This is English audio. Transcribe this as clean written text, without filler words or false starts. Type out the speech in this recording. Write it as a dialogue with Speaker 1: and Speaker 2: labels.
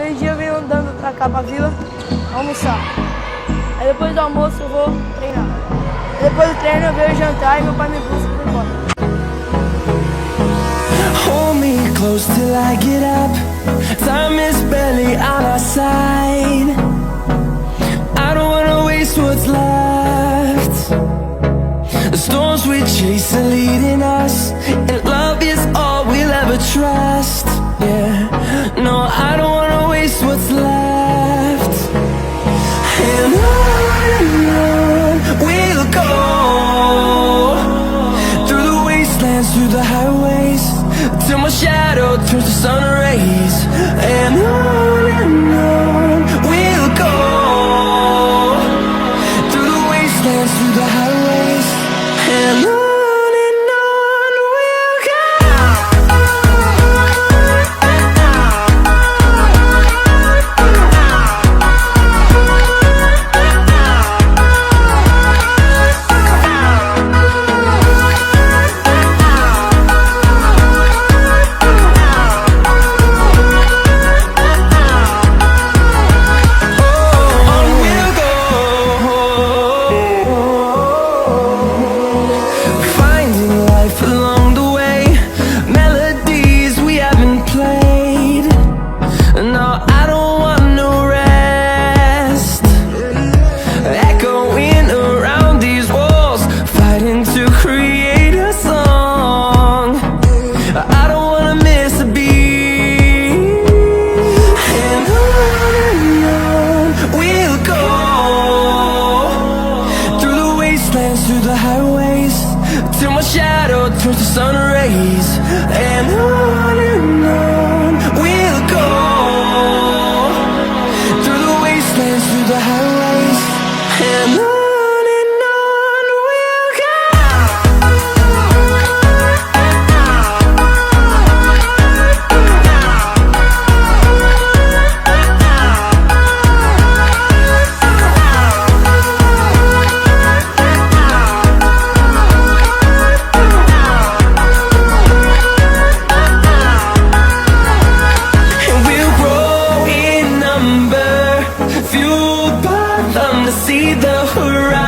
Speaker 1: meio-dia eu venho andando pra cá, pra vila, almoçar. Aí depois do almoço eu vou treinar. Aí depois do treino eu venho jantar e meu pai me busca e vai embora.
Speaker 2: Hold me close till I get up. Time is barely on our side. I don't wanna waste what's left. The storms we chase are leading us, and love is all we'll ever trust. Yeah, no, I don't wanna waste what's left. And on we'll go, through the wastelands, through the highways, till my shadow turns to sun rays. And on we'll go, through the wastelands, through the highways, and on we'll go. Through the highways, till my shadow turns to sun rays. And on we'll go, through the wastelands, through the highways, and on we'll go. Fueled by them to see the horizon.